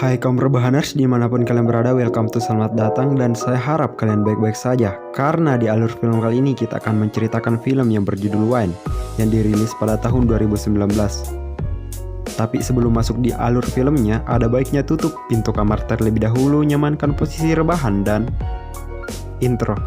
Hai kaum rebahaners dimanapun kalian berada, welcome to selamat datang dan saya harap kalian baik-baik saja. Karena di alur film kali ini kita akan menceritakan film yang berjudul Wine yang dirilis pada tahun 2019. Tapi sebelum masuk di alur filmnya, ada baiknya tutup pintu kamar terlebih dahulu, nyamankan posisi rebahan dan intro.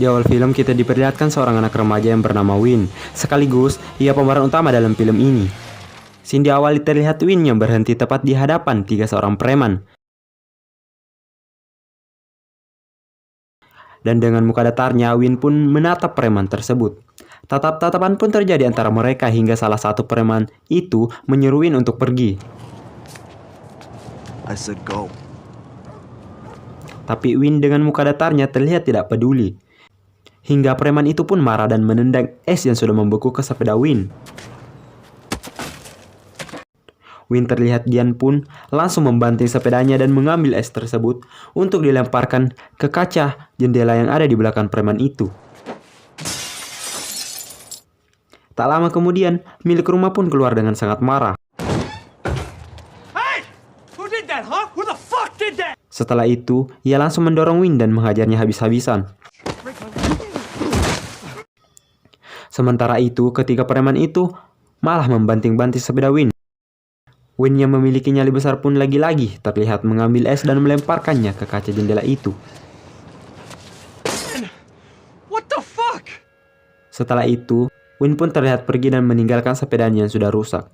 Di awal film kita diperlihatkan seorang anak remaja yang bernama Win. Sekaligus, ia pemeran utama dalam film ini. Scene di awal terlihat Win yang berhenti tepat di hadapan seorang preman. Dan dengan muka datarnya, Win pun menatap preman tersebut. Tatap-tatapan pun terjadi antara mereka hingga salah satu preman itu menyuruh Win untuk pergi. I said go. Tapi Win dengan muka datarnya terlihat tidak peduli. Hingga preman itu pun marah dan menendang es yang sudah membeku ke sepeda Win. Win terlihat diam pun langsung membanting sepedanya dan mengambil es tersebut untuk dilemparkan ke kaca jendela yang ada di belakang preman itu. Tak lama kemudian, milik rumah pun keluar dengan sangat marah. Hey! Who did that, huh? Who the fuck did that? Setelah itu, ia langsung mendorong Win dan menghajarnya habis-habisan. Sementara itu, ketika preman itu malah membanting-banting sepeda Win. Win yang memiliki nyali besar pun lagi-lagi terlihat mengambil es dan melemparkannya ke kaca jendela itu. What the fuck? Setelah itu, Win pun terlihat pergi dan meninggalkan sepedanya yang sudah rusak.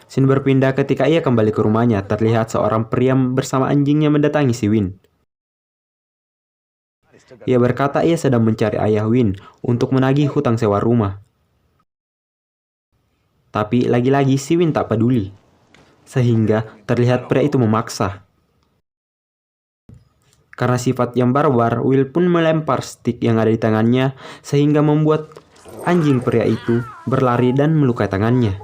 Scene berpindah ketika ia kembali ke rumahnya, terlihat seorang pria bersama anjingnya mendatangi si Win. Ia berkata ia sedang mencari ayah Win untuk menagih hutang sewa rumah. Tapi lagi-lagi si Win tak peduli. Sehingga terlihat pria itu memaksa. Karena sifat yang barbar, Will pun melempar stick yang ada di tangannya sehingga membuat anjing pria itu berlari dan melukai tangannya.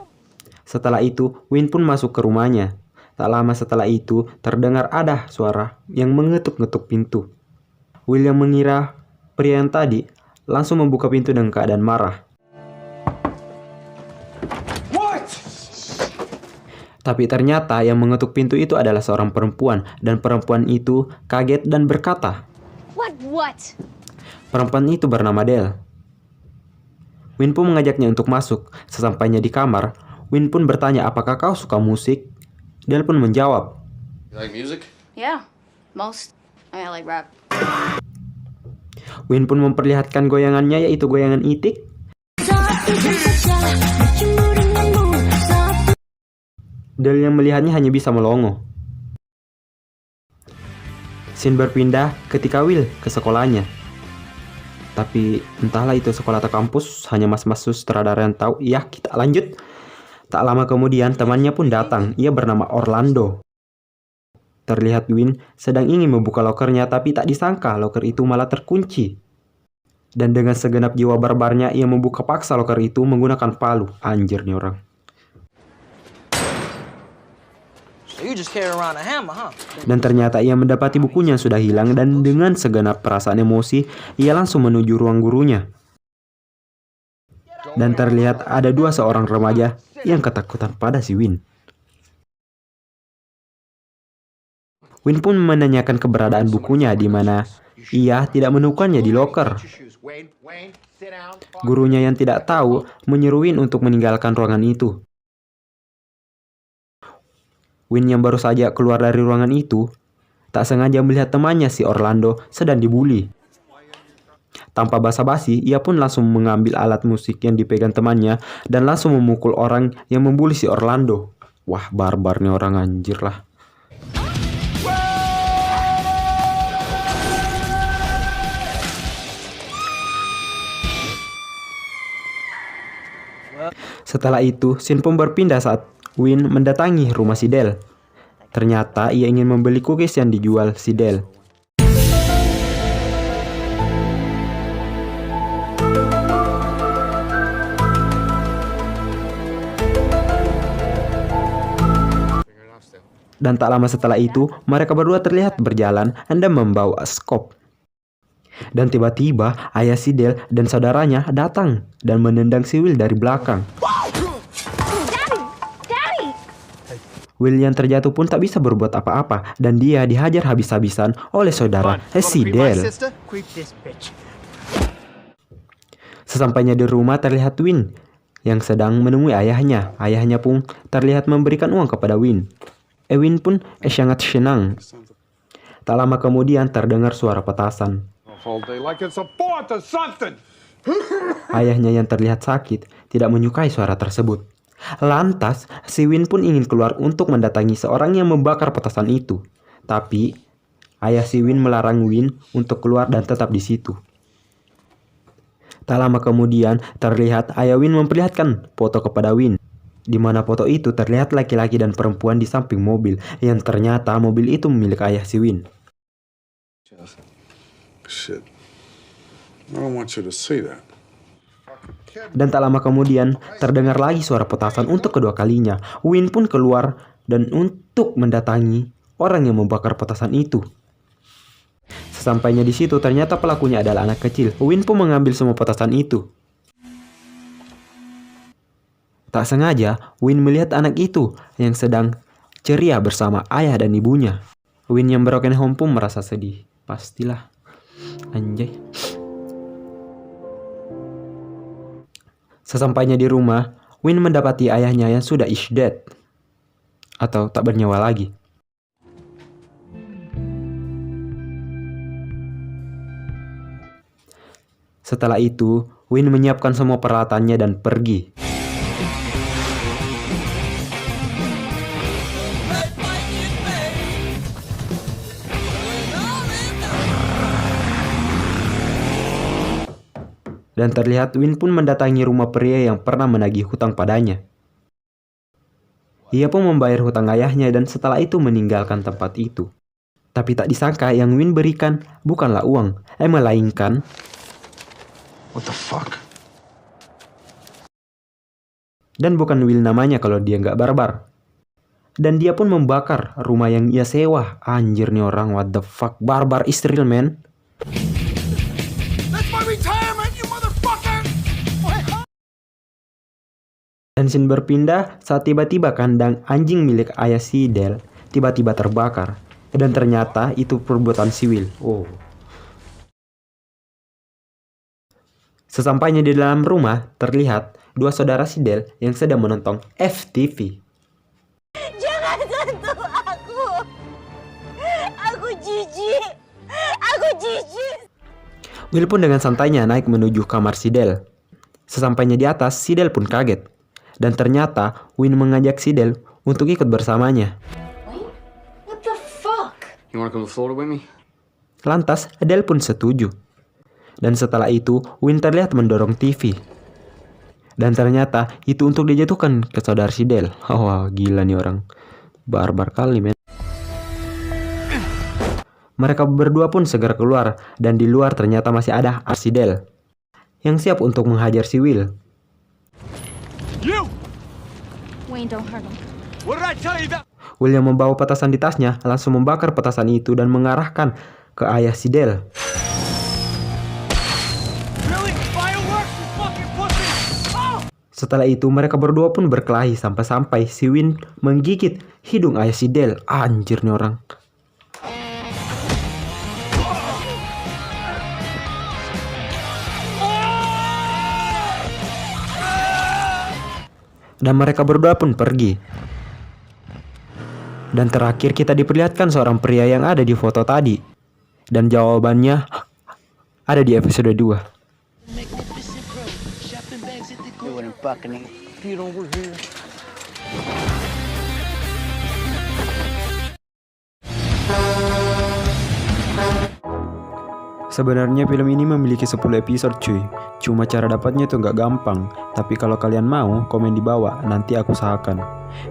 Setelah itu, Win pun masuk ke rumahnya. Tak lama setelah itu, terdengar ada suara yang mengetuk-ngetuk pintu. Will yang mengira pria yang tadi langsung membuka pintu dengan keadaan marah. What? Tapi ternyata yang mengetuk pintu itu adalah seorang perempuan, dan perempuan itu kaget dan berkata, What? perempuan itu bernama Del. Win pun mengajaknya untuk masuk. Sesampainya di kamar, Win pun bertanya apakah kau suka musik. Del pun menjawab, You like music? Yeah, I like rap. Win pun memperlihatkan goyangannya, yaitu goyangan itik. Del yang melihatnya hanya bisa melongo. Scene berpindah ketika Will ke sekolahnya. Tapi entahlah itu sekolah atau kampus, hanya mas-mas sutradara yang tahu. Ya, kita lanjut. Tak lama kemudian temannya pun datang, ia bernama Orlando. Terlihat Win sedang ingin membuka lokernya, tapi tak disangka loker itu malah terkunci. Dan dengan segenap jiwa barbarnya, ia membuka paksa loker itu menggunakan palu. Anjir nih orang. So you just carry around a hammer, huh? Dan ternyata ia mendapati bukunya yang sudah hilang, dan dengan segenap perasaan emosi, ia langsung menuju ruang gurunya. Dan terlihat ada seorang remaja yang ketakutan pada si Win. Win pun menanyakan keberadaan bukunya di mana ia tidak menemukannya di loker. Gurunya yang tidak tahu menyuruh Win untuk meninggalkan ruangan itu. Win yang baru saja keluar dari ruangan itu tak sengaja melihat temannya si Orlando sedang dibully. Tanpa basa-basi, ia pun langsung mengambil alat musik yang dipegang temannya dan langsung memukul orang yang membuli si Orlando. Wah, barbar nih orang, anjir lah. Setelah itu, scene pun berpindah saat Win mendatangi rumah si Del. Ternyata ia ingin membeli cookies yang dijual si Del. Dan tak lama setelah itu, mereka berdua terlihat berjalan dan membawa skop. Dan tiba-tiba ayah si Del dan saudaranya datang dan menendang si Will dari belakang. Daddy! Will yang terjatuh pun tak bisa berbuat apa-apa dan dia dihajar habis-habisan oleh saudara si Del. Sesampainya di rumah terlihat Win yang sedang menemui ayahnya. Ayahnya pun terlihat memberikan uang kepada Win. Win pun sangat senang. Tak lama kemudian terdengar suara petasan. Ayahnya yang terlihat sakit tidak menyukai suara tersebut. Lantas, si Win pun ingin keluar untuk mendatangi seorang yang membakar petasan itu. Tapi, ayah si Win melarang Win untuk keluar dan tetap di situ. Tak lama kemudian, terlihat ayah Win memperlihatkan foto kepada Win, di mana foto itu terlihat laki-laki dan perempuan di samping mobil, yang ternyata mobil itu milik ayah si Win. Shit. I don't want you to see that. Dan tak lama kemudian, terdengar lagi suara petasan untuk kedua kalinya. Win pun keluar dan untuk mendatangi orang yang membakar petasan itu. Sesampainya di situ, ternyata pelakunya adalah anak kecil. Win pun mengambil semua petasan itu. Tak sengaja, Win melihat anak itu yang sedang ceria bersama ayah dan ibunya. Win yang broken home pun merasa sedih. Pastilah. Anjay. Sesampainya di rumah, Win mendapati ayahnya yang sudah is dead atau tak bernyawa lagi. Setelah itu, Win menyiapkan semua peralatannya dan pergi. Dan terlihat Win pun mendatangi rumah pria yang pernah menagih hutang padanya. Ia pun membayar hutang ayahnya dan setelah itu meninggalkan tempat itu. Tapi tak disangka yang Win berikan bukanlah uang, melainkan What the fuck? dan bukan Will namanya kalau dia nggak barbar. Dan dia pun membakar rumah yang ia sewa. Anjir nih orang, what the fuck, barbar is real man. That's my retirement, you motherfucker! Dan scene berpindah saat tiba-tiba kandang anjing milik ayah si Del tiba-tiba terbakar. Dan ternyata itu perbuatan si Will. Oh. Sesampainya di dalam rumah, terlihat dua saudara si Del yang sedang menonton FTV. Jangan sentuh aku. Aku jijik. Aku jijik. Will pun dengan santainya naik menuju kamar si Del. Sesampainya di atas, si Del pun kaget. Dan ternyata Win mengajak si Del untuk ikut bersamanya. What the fuck? You wanna come to Florida with me? Lantas, Del pun setuju. Dan setelah itu, Win terlihat mendorong TV. Dan ternyata itu untuk dijatuhkan ke saudara si Del. Wah, gila nih orang. Barbar kali, men. Mereka berdua pun segera keluar. Dan di luar ternyata masih ada si Del yang siap untuk menghajar si Will. You! Wayne, don't hurt him. What did I tell you about? Will yang membawa petasan di tasnya langsung membakar petasan itu dan mengarahkan ke ayah si Del. Really? Fireworks, you fucking pussy! Oh! Setelah itu mereka berdua pun berkelahi sampai-sampai si Win menggigit hidung ayah si Del. Anjir nih orang. Dan mereka berdua pun pergi. Dan terakhir kita diperlihatkan seorang pria yang ada di foto tadi. Dan jawabannya ada di episode 2. They wouldn't fucking get over here. Sebenarnya film ini memiliki 10 episode cuy. Cuma cara dapatnya itu nggak gampang. Tapi kalau kalian mau, komen di bawah, nanti aku usahakan.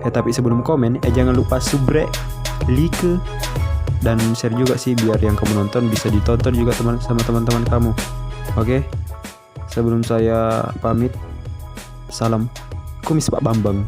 Tapi sebelum komen, jangan lupa subrek, like, dan share juga sih biar yang kamu nonton bisa ditonton juga sama teman-teman kamu. Oke? Sebelum saya pamit, salam kumis Pak Bambang.